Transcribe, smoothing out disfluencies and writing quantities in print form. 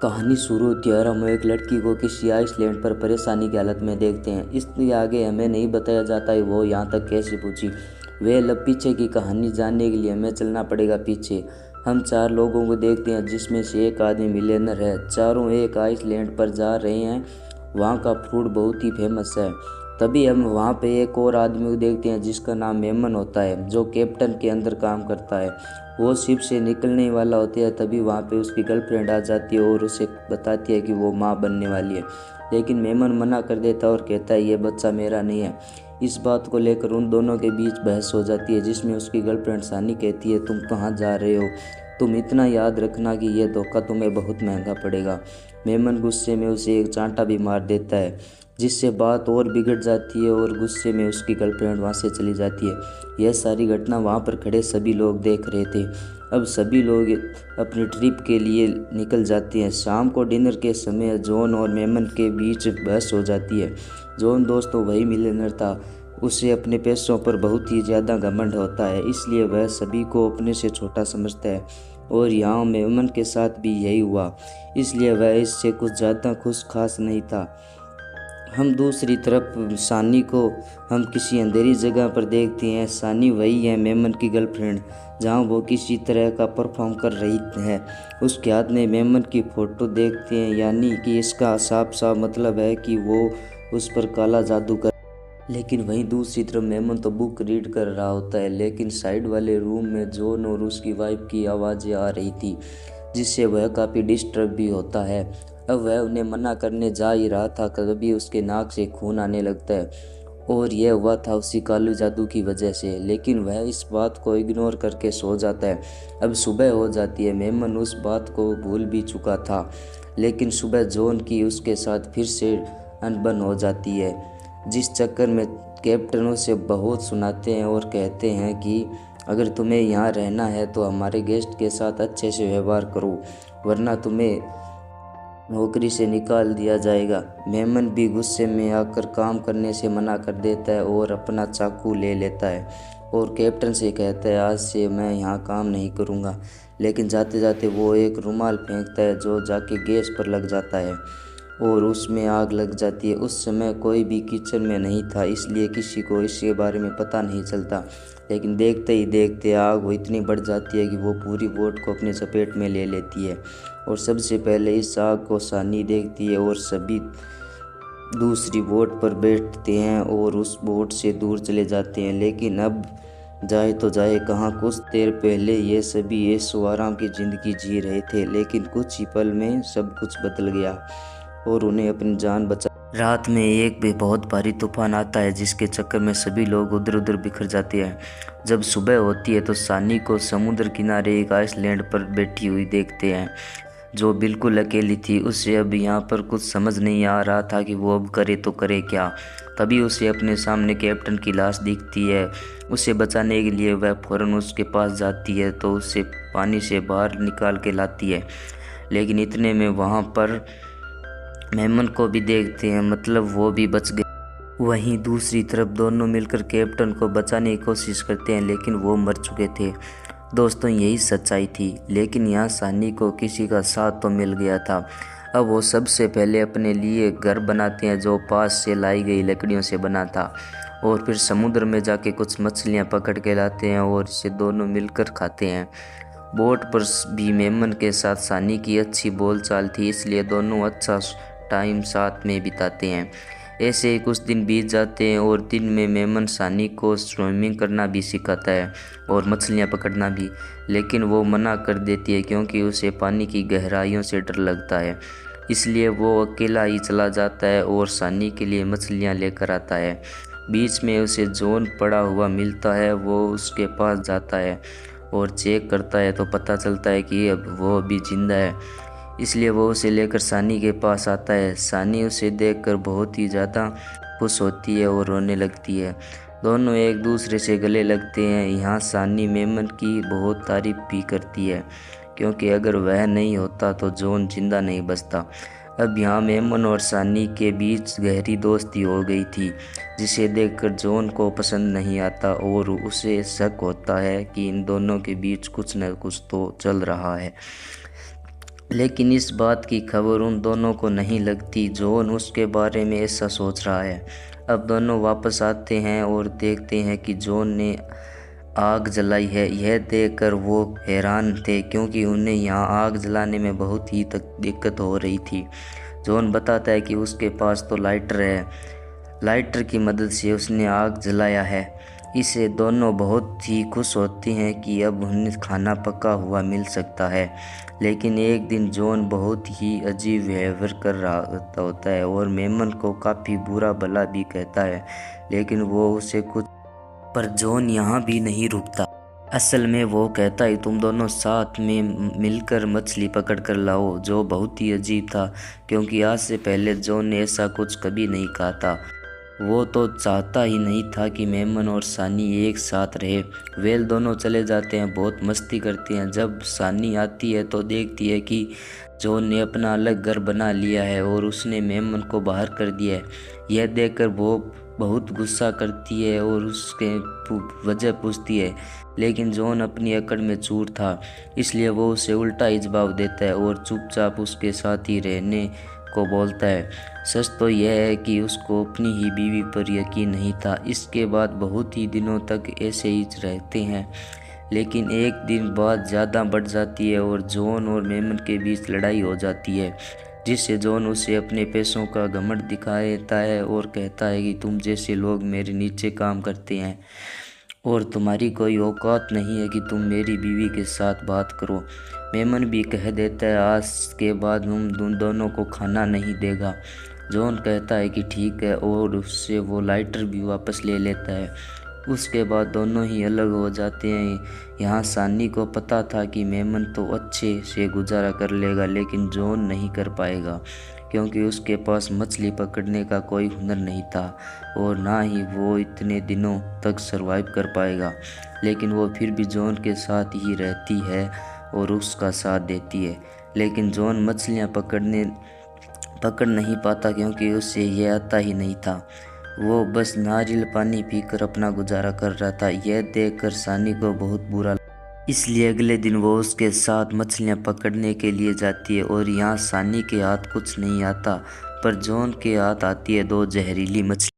कहानी शुरू होती है और हम एक लड़की को किसी आइसलैंड पर परेशानी की हालत में देखते हैं। इसके आगे हमें नहीं बताया जाता है वो यहाँ तक कैसे पहुंची। वे लब पीछे की कहानी जानने के लिए हमें चलना पड़ेगा पीछे। हम चार लोगों को देखते हैं जिसमें से एक आदमी मिलियनर है। चारों एक आइसलैंड पर जा रहे हैं, वहाँ का फूड बहुत ही फेमस है। तभी हम वहाँ पे एक और आदमी को देखते हैं जिसका नाम मेमन होता है, जो कैप्टन के अंदर काम करता है। वो शिप से निकलने वाला होता है, तभी वहाँ पे उसकी गर्लफ्रेंड आ जाती है और उसे बताती है कि वो माँ बनने वाली है। लेकिन मेमन मना कर देता है और कहता है ये बच्चा मेरा नहीं है। इस बात को लेकर उन दोनों के बीच बहस हो जाती है, जिसमें उसकी गर्लफ्रेंड सानी कहती है तुम कहाँ जा रहे हो, तुम इतना याद रखना कि यह धोखा तुम्हें बहुत महंगा पड़ेगा। मेमन गुस्से में उसे एक चांटा भी मार देता है, जिससे बात और बिगड़ जाती है और गुस्से में उसकी गर्लफ्रेंड वहाँ से चली जाती है। यह सारी घटना वहाँ पर खड़े सभी लोग देख रहे थे। अब सभी लोग अपनी ट्रिप के लिए निकल जाते हैं। शाम को डिनर के समय जॉन और मेमन के बीच बहस हो जाती है। जॉन दोस्तों वही मिलियनर था, उसे अपने पैसों पर बहुत ही ज़्यादा घमंड होता है, इसलिए वह सभी को अपने से छोटा समझता है। और यहाँ मेमन के साथ भी यही हुआ, इसलिए वह इससे कुछ ज़्यादा खुश खास नहीं था। हम दूसरी तरफ सानी को हम किसी अंधेरी जगह पर देखते हैं। सानी वही है मेमन की गर्लफ्रेंड, जहाँ वो किसी तरह का परफॉर्म कर रही है। उसके हाथ में मेमन की फ़ोटो देखते हैं, यानी कि इसका साफ साफ मतलब है कि वो उस पर काला जादू कर। लेकिन वहीं दूसरी तरफ मेमन तो बुक रीड कर रहा होता है। लेकिन साइड वाले रूम में जॉन और उसकी वाइफ की आवाज़ें आ रही थी, जिससे वह काफ़ी डिस्टर्ब भी होता है। अब वह उन्हें मना करने जा ही रहा था, कभी उसके नाक से खून आने लगता है और यह हुआ था उसी कालू जादू की वजह से। लेकिन वह इस बात को इग्नोर करके सो जाता है। अब सुबह हो जाती है। मेमन उस बात को भूल भी चुका था, लेकिन सुबह जॉन की उसके साथ फिर से अनबन हो जाती है, जिस चक्कर में कैप्टन उसे बहुत सुनाते हैं और कहते हैं कि अगर तुम्हें यहाँ रहना है तो हमारे गेस्ट के साथ अच्छे से व्यवहार करो, वरना तुम्हें नौकरी से निकाल दिया जाएगा। मेमन भी गुस्से में आकर काम करने से मना कर देता है और अपना चाकू ले लेता है और कैप्टन से कहता है आज से मैं यहाँ काम नहीं करूँगा। लेकिन जाते जाते वो एक रुमाल फेंकता है जो जाके गैस पर लग जाता है और उसमें आग लग जाती है। उस समय कोई भी किचन में नहीं था, इसलिए किसी को इसके बारे में पता नहीं चलता। लेकिन देखते ही देखते आग वो इतनी बढ़ जाती है कि वो पूरी बोट को अपने चपेट में ले लेती है। और सबसे पहले इस आग को सानी देखती है और सभी दूसरी बोट पर बैठते हैं और उस बोट से दूर चले जाते हैं। लेकिन अब जाए तो जाए कहाँ, कुछ देर पहले ये सभी ऐशो आराम की ज़िंदगी जी रहे थे, लेकिन कुछ ही पल में सब कुछ बदल गया और उन्हें अपनी जान बचा। रात में एक भी बहुत भारी तूफान आता है, जिसके चक्कर में सभी लोग उधर उधर बिखर जाते हैं। जब सुबह होती है तो सानी को समुद्र किनारे एक आइसलैंड पर बैठी हुई देखते हैं, जो बिल्कुल अकेली थी। उसे अब यहाँ पर कुछ समझ नहीं आ रहा था कि वो अब करे तो करे क्या। तभी उसे अपने सामने कैप्टन की लाश दिखती है। उसे बचाने के लिए वह फ़ौरन उसके पास जाती है तो उसे पानी से बाहर निकाल के लाती है। लेकिन इतने में वहाँ पर मेमन को भी देखते हैं, मतलब वो भी बच गए। वहीं दूसरी तरफ दोनों मिलकर कैप्टन को बचाने की कोशिश करते हैं, लेकिन वो मर चुके थे। दोस्तों यही सच्चाई थी। लेकिन यहाँ सानी को किसी का साथ तो मिल गया था। अब वो सबसे पहले अपने लिए घर बनाते हैं, जो पास से लाई गई लकड़ियों से बना था, और फिर समुद्र में जाके कुछ मछलियाँ पकड़ के लाते हैं और इसे दोनों मिलकर खाते हैं। बोट पर भी मेमन के साथ सानी की अच्छी बोलचाल थी, इसलिए दोनों अच्छा टाइम साथ में बिताते हैं। ऐसे ही कुछ दिन बीत जाते हैं और दिन में मेमन सानी को स्विमिंग करना भी सिखाता है और मछलियाँ पकड़ना भी। लेकिन वो मना कर देती है क्योंकि उसे पानी की गहराइयों से डर लगता है, इसलिए वो अकेला ही चला जाता है और सानी के लिए मछलियाँ लेकर आता है। बीच में उसे जॉन पड़ा हुआ मिलता है। वो उसके पास जाता है और चेक करता है तो पता चलता है कि अब वो अभी जिंदा है, इसलिए वो उसे लेकर सानी के पास आता है। सानी उसे देखकर बहुत ही ज़्यादा खुश होती है और रोने लगती है। दोनों एक दूसरे से गले लगते हैं। यहाँ सानी मेमन की बहुत तारीफ भी करती है, क्योंकि अगर वह नहीं होता तो जॉन जिंदा नहीं बचता। अब यहाँ मेमन और सानी के बीच गहरी दोस्ती हो गई थी, जिसे देखकर जॉन को पसंद नहीं आता और उसे शक होता है कि इन दोनों के बीच कुछ न कुछ तो चल रहा है। लेकिन इस बात की खबर उन दोनों को नहीं लगती। जॉन उसके बारे में ऐसा सोच रहा है। अब दोनों वापस आते हैं और देखते हैं कि जॉन ने आग जलाई है। यह देखकर वो हैरान थे क्योंकि उन्हें यहाँ आग जलाने में बहुत ही दिक्कत हो रही थी। जॉन बताता है कि उसके पास तो लाइटर है, लाइटर की मदद से उसने आग जलाया है। इससे दोनों बहुत ही खुश होते हैं कि अब उन्हें खाना पका हुआ मिल सकता है। लेकिन एक दिन जॉन बहुत ही अजीब व्यवहार कर रहा होता है और मेमन को काफ़ी बुरा भला भी कहता है, लेकिन वो उसे कुछ पर जॉन यहाँ भी नहीं रुकता। असल में वो कहता है तुम दोनों साथ में मिलकर मछली पकड़ कर लाओ, जो बहुत ही अजीब था क्योंकि आज से पहले जॉन ने ऐसा कुछ कभी नहीं कहा था। वो तो चाहता ही नहीं था कि मेमन और सानी एक साथ रहे। वेल दोनों चले जाते हैं, बहुत मस्ती करते हैं। जब सानी आती है तो देखती है कि जॉन ने अपना अलग घर बना लिया है और उसने मेमन को बाहर कर दिया है। यह देखकर वो बहुत गुस्सा करती है और उसके वजह पूछती है, लेकिन जॉन अपनी अकड़ में चूर था, इसलिए वो उसे उल्टा ही जवाब देता है और चुपचाप उसके साथ ही रहने को बोलता है। सच तो यह है कि उसको अपनी ही बीवी पर यकीन नहीं था। इसके बाद बहुत ही दिनों तक ऐसे ही रहते हैं, लेकिन एक दिन बात ज़्यादा बढ़ जाती है और जॉन और मेमन के बीच लड़ाई हो जाती है, जिससे जॉन उसे अपने पैसों का घमंड दिखाता है और कहता है कि तुम जैसे लोग मेरे नीचे काम करते हैं और तुम्हारी कोई औकात नहीं है कि तुम मेरी बीवी के साथ बात करो। मेमन भी कह देता है आज के बाद हम दोनों को खाना नहीं देगा। जॉन कहता है कि ठीक है और उससे वो लाइटर भी वापस ले लेता है। उसके बाद दोनों ही अलग हो जाते हैं। यहाँ सानी को पता था कि मेमन तो अच्छे से गुजारा कर लेगा, लेकिन जॉन नहीं कर पाएगा क्योंकि उसके पास मछली पकड़ने का कोई हुनर नहीं था और ना ही वो इतने दिनों तक सरवाइव कर पाएगा। लेकिन वो फिर भी जॉन के साथ ही रहती है और उसका साथ देती है। लेकिन जॉन मछलियाँ पकड़ नहीं पाता क्योंकि उसे यह आता ही नहीं था। वो बस नारियल पानी पीकर अपना गुजारा कर रहा था। यह देखकर सानी को बहुत बुरा, इसलिए अगले दिन वो उसके साथ मछलियाँ पकड़ने के लिए जाती है और यहाँ सानी के हाथ कुछ नहीं आता, पर जॉन के हाथ आती है 2 जहरीली मछली।